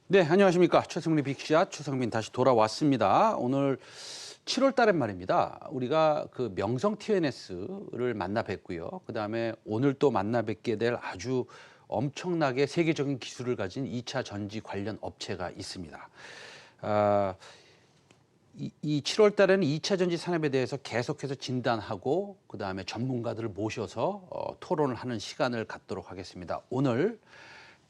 네, 안녕하십니까. 최승민 빅샷 최성민 다시 돌아왔습니다. 오늘 7월 달엔 말입니다. 우리가 그 명성 TNS를 만나 뵀고요. 그다음에 오늘 또 만나 뵙게 될 아주 엄청나게 세계적인 기술을 가진 2차 전지 관련 업체가 있습니다. 이 7월 달에는 2차 전지 산업에 대해서 계속해서 진단하고 그다음에 전문가들을 모셔서 토론을 하는 시간을 갖도록 하겠습니다. 오늘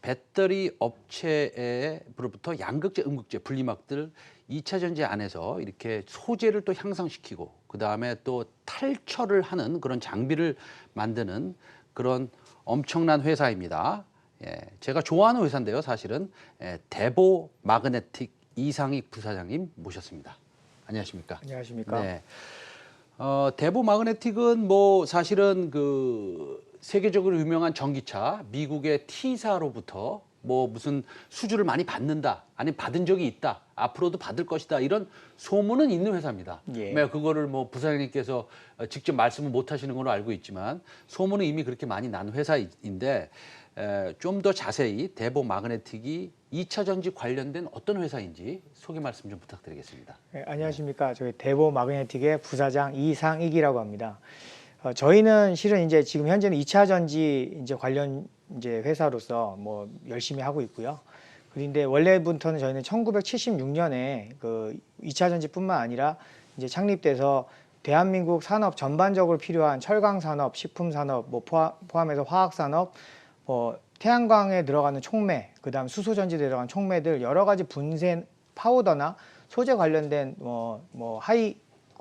배터리 업체로부터 양극재, 음극재, 분리막들 2차 전지 안에서 이렇게 소재를 또 향상시키고 그다음에 또 탈철을 하는 그런 장비를 만드는 그런 엄청난 회사입니다. 예, 제가 좋아하는 회사인데요, 사실은. 대보 마그네틱 이상익 부사장님 모셨습니다. 안녕하십니까? 안녕하십니까? 네. 대보 마그네틱은 뭐 사실은 그 세계적으로 유명한 전기차 미국의 T사로부터 뭐 무슨 수주를 많이 받는다, 아니 받은 적이 있다, 앞으로도 받을 것이다 이런 소문은 있는 회사입니다. 예. 그거를 뭐 부사장님께서 직접 말씀을 못 하시는 걸로 알고 있지만 소문은 이미 그렇게 많이 난 회사인데 좀 더 자세히 대보 마그네틱이 2차 전지 관련된 어떤 회사인지 소개 말씀 좀 부탁드리겠습니다. 네, 안녕하십니까? 저희 대보 마그네틱의 부사장 이상익이라고 합니다. 저희는 실은 이제 지금 현재는 2차 전지 이제 관련 이제 회사로서 뭐 열심히 하고 있고요. 그런데 원래부터는 저희는 1976년에 그 2차 전지뿐만 아니라 이제 창립돼서 대한민국 산업 전반적으로 필요한 철강 산업, 식품 산업, 뭐 포함해서 화학 산업, 태양광에 들어가는 촉매, 그다음 수소 전지에 들어가는 촉매들 여러 가지 분쇄 파우더나 소재 관련된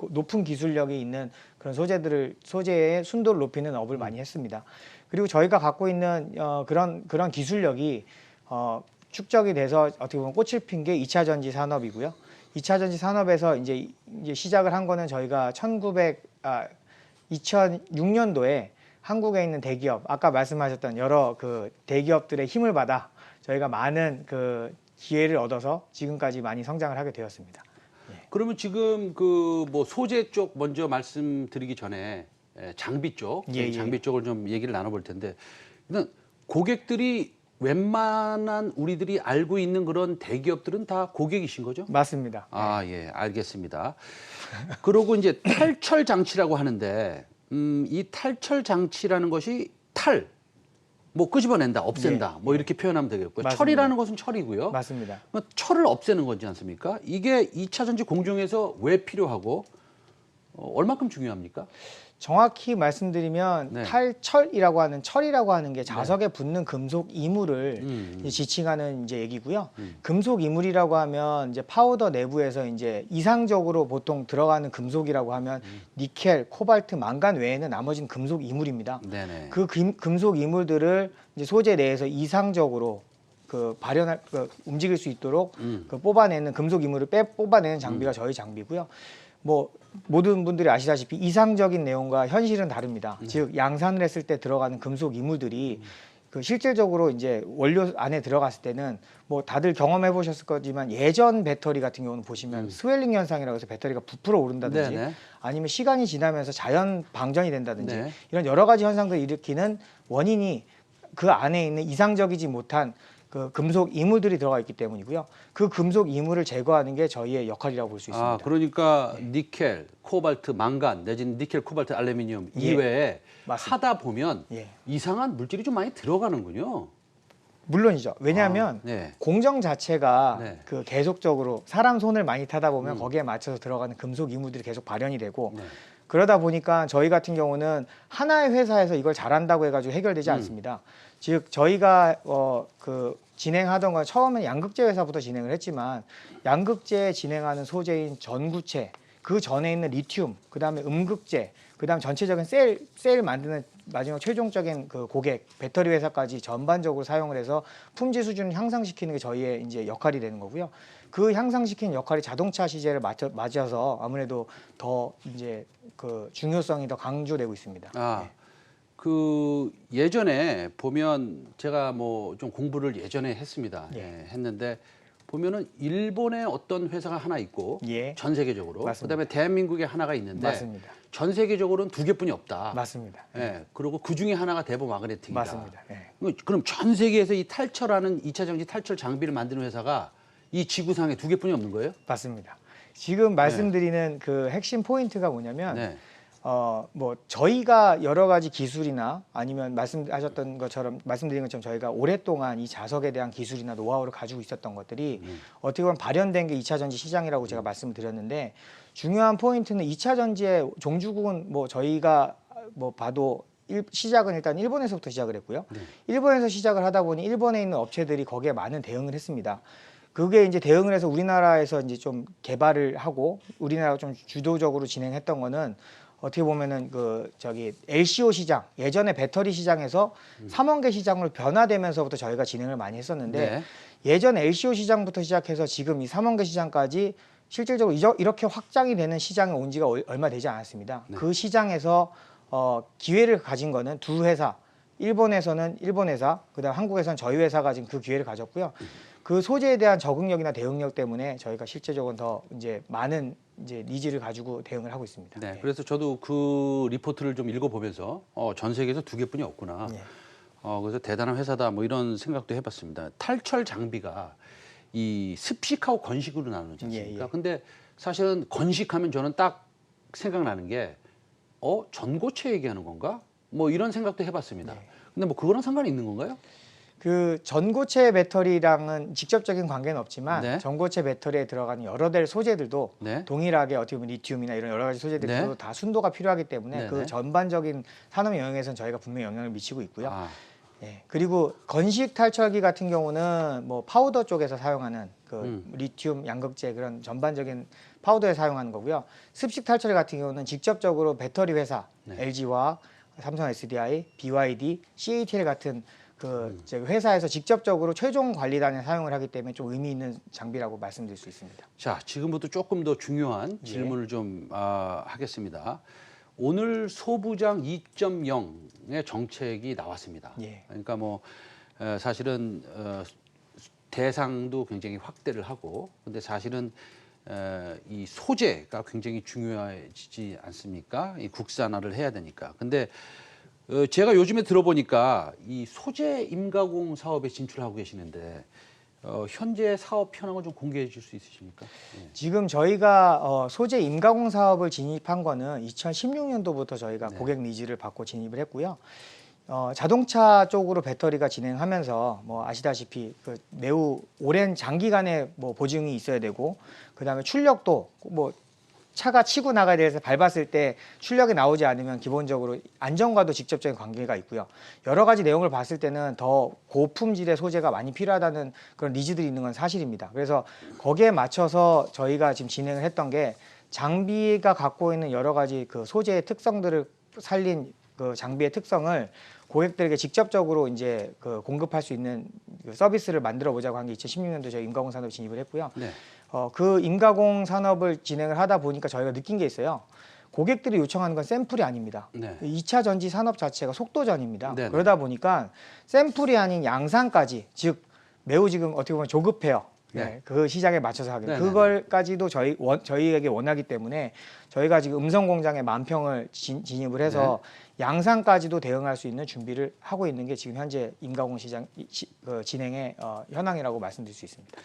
높은 기술력이 있는 그런 소재의 순도를 높이는 업을 많이 했습니다. 그리고 저희가 갖고 있는 그런 기술력이 축적이 돼서 어떻게 보면 꽃을 핀 게 2차 전지 산업이고요. 2차 전지 산업에서 이제 시작을 한 거는 저희가 2006년도에 한국에 있는 대기업, 아까 말씀하셨던 여러 그 대기업들의 힘을 받아 저희가 많은 그 기회를 얻어서 지금까지 많이 성장을 하게 되었습니다. 그러면 지금 그 뭐 소재 쪽 먼저 말씀드리기 전에 장비 쪽, 장비 쪽을 좀 얘기를 나눠볼 텐데, 일단 고객들이 웬만한 우리들이 알고 있는 그런 대기업들은 다 고객이신 거죠? 맞습니다. 아, 예, 알겠습니다. 그리고 이제 탈철 장치라고 하는데, 이 탈철 장치라는 것이 뭐 끄집어낸다, 없앤다, 뭐 이렇게 표현하면 되겠고요. 맞습니다. 철이라는 것은 철이고요. 맞습니다. 철을 없애는 거지 않습니까? 이게 2차 전지 공정에서 왜 필요하고 얼마큼 중요합니까? 정확히 말씀드리면 네. 탈철이라고 하는 철이라고 하는 게 자석에 붙는 금속 이물을 이제 지칭하는 이제 얘기고요. 금속 이물이라고 하면 이제 파우더 내부에서 이제 이상적으로 보통 들어가는 금속이라고 하면 니켈, 코발트, 망간 외에는 나머지는 금속 이물입니다. 네네. 그 금속 이물들을 이제 소재 내에서 이상적으로 움직일 수 있도록 그 뽑아내는 금속 이물을 뽑아내는 장비가 저희 장비고요. 뭐 모든 분들이 아시다시피 이상적인 내용과 현실은 다릅니다. 즉 양산을 했을 때 들어가는 금속 이물들이 그 실질적으로 이제 원료 안에 들어갔을 때는 뭐 다들 경험해 보셨을 거지만 예전 배터리 같은 경우는 보시면 스웰링 현상이라고 해서 배터리가 부풀어 오른다든지 네네. 아니면 시간이 지나면서 자연 방전이 된다든지 네. 이런 여러 가지 현상들을 일으키는 원인이 그 안에 있는 이상적이지 못한 그 금속 이물들이 들어가 있기 때문이고요. 그 금속 이물을 제거하는 게 저희의 역할이라고 볼 수 있습니다. 그러니까 니켈, 코발트, 망간 내지는 니켈, 코발트, 알루미늄 이외에 맞습니다. 하다 보면 예. 이상한 물질이 좀 많이 들어가는군요. 물론이죠. 왜냐하면 네. 공정 자체가 네. 그 계속적으로 사람 손을 많이 타다 보면 거기에 맞춰서 들어가는 금속 이물들이 계속 발현이 되고 네. 그러다 보니까 저희 같은 경우는 하나의 회사에서 이걸 잘한다고 해가지고 해결되지 않습니다. 즉 저희가 진행하던 건 처음엔 양극재 회사부터 진행을 했지만 양극재 진행하는 소재인 전구체, 그 전에 있는 리튬, 그 다음에 음극재, 그 다음 전체적인 셀 만드는 마지막 최종적인 그 고객, 배터리 회사까지 전반적으로 사용을 해서 품질 수준을 향상시키는 게 저희의 이제 역할이 되는 거고요. 그 향상시키는 역할이 자동차 시제를 맞아서 아무래도 더 이제 그 중요성이 더 강조되고 있습니다. 그 예전에 보면 제가 뭐 좀 공부를 예전에 했습니다. 했는데 보면은 일본의 어떤 회사가 하나 있고 예. 전 세계적으로 맞습니다. 그다음에 대한민국에 하나가 있는데 맞습니다. 전 세계적으로는 두 개뿐이 없다. 맞습니다. 예. 그리고 그 중에 하나가 대보 마그네틱이다. 맞습니다. 예. 그럼 전 세계에서 이 탈철하는 2차 전지 탈철 장비를 만드는 회사가 이 지구상에 두 개뿐이 없는 거예요? 맞습니다. 지금 말씀드리는 그 핵심 포인트가 뭐냐면 네. 뭐 저희가 여러 가지 기술이나 아니면 말씀하셨던 것처럼 말씀드린 것처럼 저희가 오랫동안 이 자석에 대한 기술이나 노하우를 가지고 있었던 것들이 어떻게 보면 발현된 게 2차 전지 시장이라고 제가 말씀을 드렸는데 중요한 포인트는 2차 전지의 종주국은 뭐 저희가 뭐 봐도 시작은 일단 일본에서부터 시작을 했고요. 일본에서 시작을 하다 보니 일본에 있는 업체들이 거기에 많은 대응을 했습니다. 그게 이제 대응을 해서 우리나라에서 이제 좀 개발을 하고 우리나라가 좀 주도적으로 진행했던 거는 어떻게 보면은 그 저기 LCO 시장 예전에 배터리 시장에서 삼원계 시장으로 변화되면서부터 저희가 진행을 많이 했었는데 네. 예전 LCO 시장부터 시작해서 지금 이 삼원계 시장까지 실질적으로 이렇게 확장이 되는 시장에 온 지가 얼마 되지 않았습니다. 네. 그 시장에서 기회를 가진 거는 두 회사, 일본에서는 일본 회사, 그다음 한국에서는 저희 회사가 지금 그 기회를 가졌고요. 그 소재에 대한 적응력이나 대응력 때문에 저희가 실제적으로 더 이제 많은 이제 니즈를 가지고 대응을 하고 있습니다. 네. 예. 그래서 저도 그 리포트를 좀 읽어보면서 전 세계에서 두 개뿐이 없구나. 예. 그래서 대단한 회사다 뭐 이런 생각도 해봤습니다. 탈철 장비가 이 습식하고 건식으로 나누지 않습니까? 예. 근데 사실은 건식하면 저는 딱 생각나는 게 전고체 얘기하는 건가? 뭐 이런 생각도 해봤습니다. 네. 근데 뭐 그거랑 상관이 있는 건가요? 그 전고체 배터리랑은 직접적인 관계는 없지만 네. 전고체 배터리에 들어가는 여러 대 소재들도 네. 동일하게 어떻게 보면 리튬이나 이런 여러 가지 소재들도 네. 다 순도가 필요하기 때문에 네, 그 네. 전반적인 산업 영역에서는 저희가 분명히 영향을 미치고 있고요. 아, 예. 그리고 건식 탈철기 같은 경우는 뭐 파우더 쪽에서 사용하는 그 리튬 양극재 그런 전반적인 파우더에 사용하는 거고요. 습식 탈철기 같은 경우는 직접적으로 배터리 회사 네. LG화학, 삼성 SDI, BYD, CATL 같은 그 회사에서 직접적으로 최종 관리단에 사용을 하기 때문에 좀 의미 있는 장비라고 말씀드릴 수 있습니다. 자, 지금부터 조금 더 중요한 질문을 좀 하겠습니다. 오늘 소부장 2.0의 정책이 나왔습니다. 예. 그러니까 뭐 사실은 대상도 굉장히 확대를 하고, 근데 사실은 이 소재가 굉장히 중요해지지 않습니까? 이 국산화를 해야 되니까. 근데 제가 요즘에 들어보니까 이 소재 임가공 사업에 진출하고 계시는데 현재 사업 현황을 좀 공개해 줄 수 있으십니까? 예. 지금 저희가 소재 임가공 사업을 진입한 거는 2016년도부터 저희가 네. 고객 니즈를 받고 진입을 했고요. 자동차 쪽으로 배터리가 진행하면서 뭐 아시다시피 그 매우 오랜 장기간의 뭐 보증이 있어야 되고 그다음에 출력도 뭐 차가 치고 나가야 돼서 밟았을 때 출력이 나오지 않으면 기본적으로 안전과도 직접적인 관계가 있고요. 여러 가지 내용을 봤을 때는 더 고품질의 소재가 많이 필요하다는 그런 니즈들이 있는 건 사실입니다. 그래서 거기에 맞춰서 저희가 지금 진행을 했던 게 장비가 갖고 있는 여러 가지 그 소재의 특성들을 살린 그 장비의 특성을 고객들에게 직접적으로 이제 그 공급할 수 있는 그 서비스를 만들어 보자고 한 게 2016년도에 저희 임가공 산업에 진입을 했고요. 네. 그 임가공 산업을 진행을 하다 보니까 저희가 느낀 게 있어요. 고객들이 요청하는 건 샘플이 아닙니다. 네. 2차 전지 산업 자체가 속도전입니다. 네네. 그러다 보니까 샘플이 아닌 양산까지, 즉 매우 지금 어떻게 보면 조급해요. 네. 네, 그 시장에 맞춰서 하기. 네네네. 그걸까지도 저희에게 원하기 때문에 저희가 지금 음성 공장에 만평을 진입을 해서 양산까지도 대응할 수 있는 준비를 하고 있는 게 지금 현재 임가공 시장 진행의 현황이라고 말씀드릴 수 있습니다.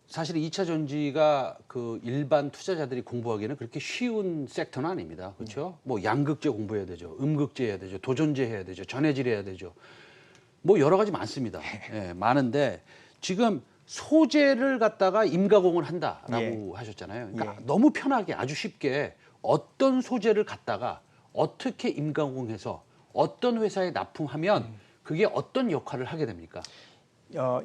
사실 2차 전지가 그 일반 투자자들이 공부하기에는 그렇게 쉬운 섹터는 아닙니다. 그렇죠? 뭐 양극재 공부해야 되죠. 음극재 해야 되죠. 도전재 해야 되죠. 전해질 해야 되죠. 뭐 여러 가지 많습니다. 예, 많은데 지금 소재를 갖다가 임가공을 한다라고 하셨잖아요. 그러니까 너무 편하게 아주 쉽게 어떤 소재를 갖다가 어떻게 임가공해서 어떤 회사에 납품하면 그게 어떤 역할을 하게 됩니까?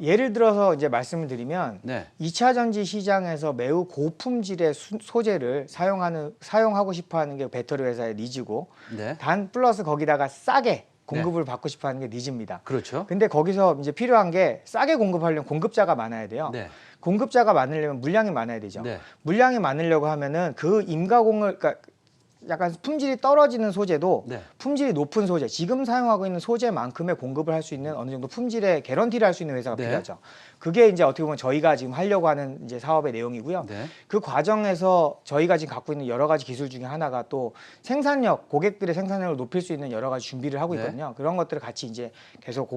예를 들어서 이제 말씀을 드리면 네. 2차 전지 시장에서 매우 고품질의 소재를 사용하고 싶어하는 게 배터리 회사의 니즈고 네. 단 플러스 거기다가 싸게 공급을 받고 싶어하는 게 니즈입니다. 그렇죠. 근데 거기서 이제 필요한 게 싸게 공급하려면 공급자가 많아야 돼요. 네. 공급자가 많으려면 물량이 많아야 되죠. 네. 물량이 많으려고 하면은 그 임가공을 그러니까 약간 품질이 떨어지는 소재도 네. 품질이 높은 소재, 지금 사용하고 있는 소재만큼의 공급을 할 수 있는 어느 정도 품질의 개런티를 할 수 있는 회사가 네. 필요하죠. 그게 이제 어떻게 보면 저희가 지금 하려고 하는 이제 사업의 내용이고요. 네. 그 과정에서 저희가 지금 갖고 있는 여러 가지 기술 중에 하나가 또 생산력, 고객들의 생산력을 높일 수 있는 여러 가지 준비를 하고 네. 있거든요. 그런 것들을 같이 이제 계속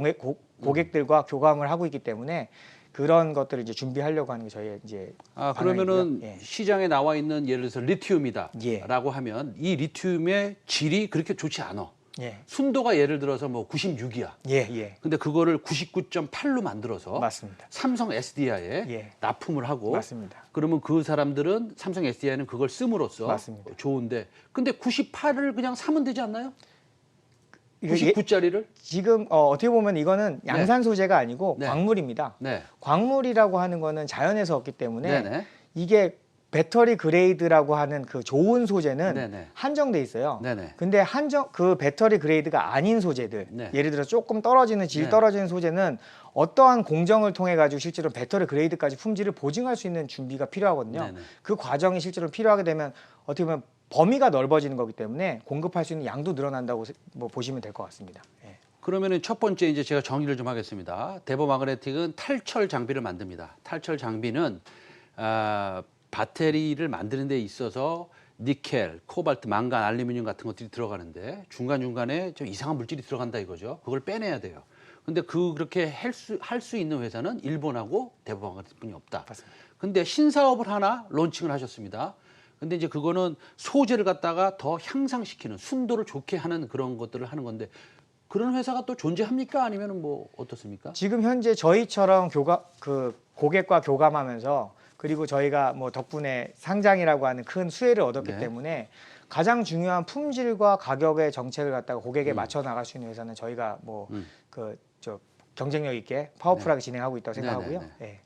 고객들과 교감을 하고 있기 때문에 그런 것들을 이제 준비하려고 하는 게 저희의 이제 그러면은 방향이고요. 예. 시장에 나와 있는 예를 들어서 리튬이다라고 예. 하면 이 리튬의 질이 그렇게 좋지 않아. 예. 순도가 예를 들어서 뭐 96이야. 예, 예. 근데 그거를 99.8로 만들어서 맞습니다. 삼성 SDI에 예. 납품을 하고 맞습니다. 그러면 그 사람들은 삼성 SDI는 그걸 씀으로써 맞습니다. 좋은데 근데 98을 그냥 사면 되지 않나요? 이거 99짜리를? 지금 어떻게 보면 이거는 양산 소재가 아니고 네. 광물입니다. 네. 광물이라고 하는 거는 자연에서 얻기 때문에 네네. 이게 배터리 그레이드라고 하는 그 좋은 소재는 네네. 한정돼 있어요. 네네. 근데 그 배터리 그레이드가 아닌 소재들, 네. 예를 들어 조금 떨어지는 질 네. 떨어지는 소재는 어떠한 공정을 통해 가지고 실제로 배터리 그레이드까지 품질을 보증할 수 있는 준비가 필요하거든요. 네네. 그 과정이 실제로 필요하게 되면 어떻게 보면 범위가 넓어지는 거기 때문에 공급할 수 있는 양도 늘어난다고 뭐 보시면 될 것 같습니다. 예. 그러면은 첫 번째 이제 제가 정리를 좀 하겠습니다. 대보마그네틱은 탈철 장비를 만듭니다. 탈철 장비는 배터리를 만드는 데 있어서 니켈, 코발트, 망간, 알루미늄 같은 것들이 들어가는데 중간중간에 좀 이상한 물질이 들어간다 이거죠. 그걸 빼내야 돼요. 근데 그렇게 할 수 있는 회사는 일본하고 대보마그네틱뿐이 없다. 맞습니다. 근데 신사업을 하나 론칭을 하셨습니다. 근데 이제 그거는 소재를 갖다가 더 향상시키는 순도를 좋게 하는 그런 것들을 하는 건데 그런 회사가 또 존재합니까? 아니면은 뭐 어떻습니까? 지금 현재 저희처럼 고객과 교감하면서 그리고 저희가 뭐 덕분에 상장이라고 하는 큰 수혜를 얻었기 네. 때문에 가장 중요한 품질과 가격의 정책을 갖다가 고객에 맞춰 나갈 수 있는 회사는 저희가 뭐 경쟁력 있게 파워풀하게 진행하고 있다고 생각하고요. 네네네. 예.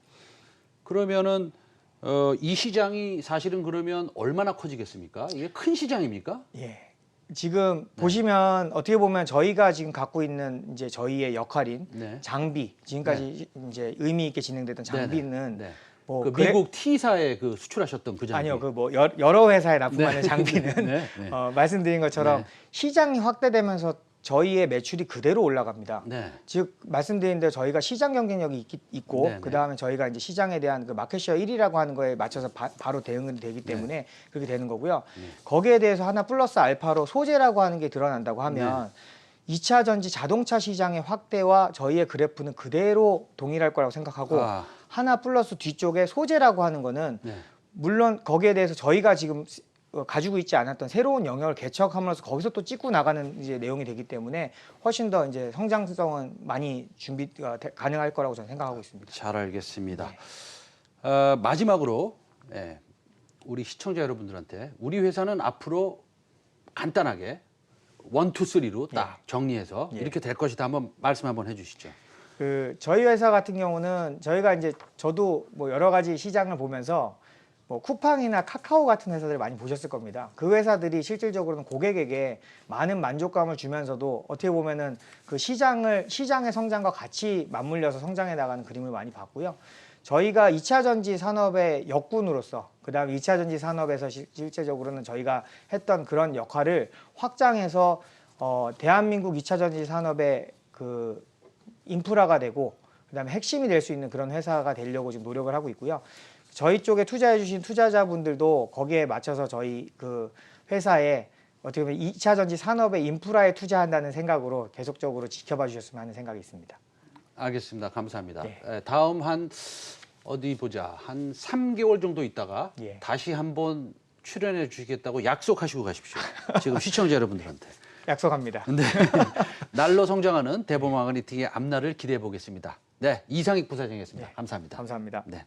그러면은 이 시장이 사실은 그러면 얼마나 커지겠습니까? 이게 큰 시장입니까? 예. 지금 보시면 어떻게 보면 저희가 지금 갖고 있는 이제 저희의 역할인 네. 장비 지금까지 이제 의미 있게 진행됐던 장비는 네. 뭐 그 미국 T사에 그 수출하셨던 그 장비. 아니요, 그 뭐 여러 회사에 납품하는 장비는 네, 네. 말씀드린 것처럼 네. 시장이 확대되면서 저희의 매출이 그대로 올라갑니다. 네. 즉 말씀드린 대로 저희가 시장 경쟁력이 있고 네, 네. 그 다음에 저희가 이제 시장에 대한 그 마켓쉐어 1위라고 하는 거에 맞춰서 바로 대응이 되기 때문에 그렇게 되는 거고요. 거기에 대해서 하나 플러스 알파로 소재라고 하는 게 드러난다고 하면 2차 전지 자동차 시장의 확대와 저희의 그래프는 그대로 동일할 거라고 생각하고 하나 플러스 뒤쪽에 소재라고 하는 거는 네. 물론 거기에 대해서 저희가 지금 가지고 있지 않았던 새로운 영역을 개척함으로써 거기서 또 찍고 나가는 이제 내용이 되기 때문에 훨씬 더 이제 성장성은 많이 준비가 가능할 거라고 저는 생각하고 있습니다. 잘 알겠습니다. 네. 마지막으로 우리 시청자 여러분들한테 우리 회사는 앞으로 간단하게 1, 2, 3로 딱 정리해서 이렇게 될 것이다 한번 말씀 한번 해주시죠. 저희 회사 같은 경우는 저희가 이제 저도 뭐 여러 가지 시장을 보면서 뭐 쿠팡이나 카카오 같은 회사들을 많이 보셨을 겁니다. 그 회사들이 실질적으로는 고객에게 많은 만족감을 주면서도 어떻게 보면은 그 시장의 성장과 같이 맞물려서 성장해 나가는 그림을 많이 봤고요. 저희가 2차 전지 산업의 역군으로서 그다음에 2차 전지 산업에서 실제적으로는 저희가 했던 그런 역할을 확장해서 대한민국 2차 전지 산업의 그 인프라가 되고 그다음에 핵심이 될 수 있는 그런 회사가 되려고 지금 노력을 하고 있고요. 저희 쪽에 투자해 주신 투자자분들도 거기에 맞춰서 저희 그 회사에 어떻게 보면 2차 전지 산업의 인프라에 투자한다는 생각으로 계속적으로 지켜봐 주셨으면 하는 생각이 있습니다. 알겠습니다. 감사합니다. 네. 다음 한 3개월 정도 있다가 다시 한번 출연해 주시겠다고 약속하시고 가십시오. 지금 시청자 여러분들한테. 약속합니다. 네. 날로 성장하는 대보마그네틱의 앞날을 기대해 보겠습니다. 네, 이상익 부사장이었습니다. 감사합니다. 감사합니다. 네.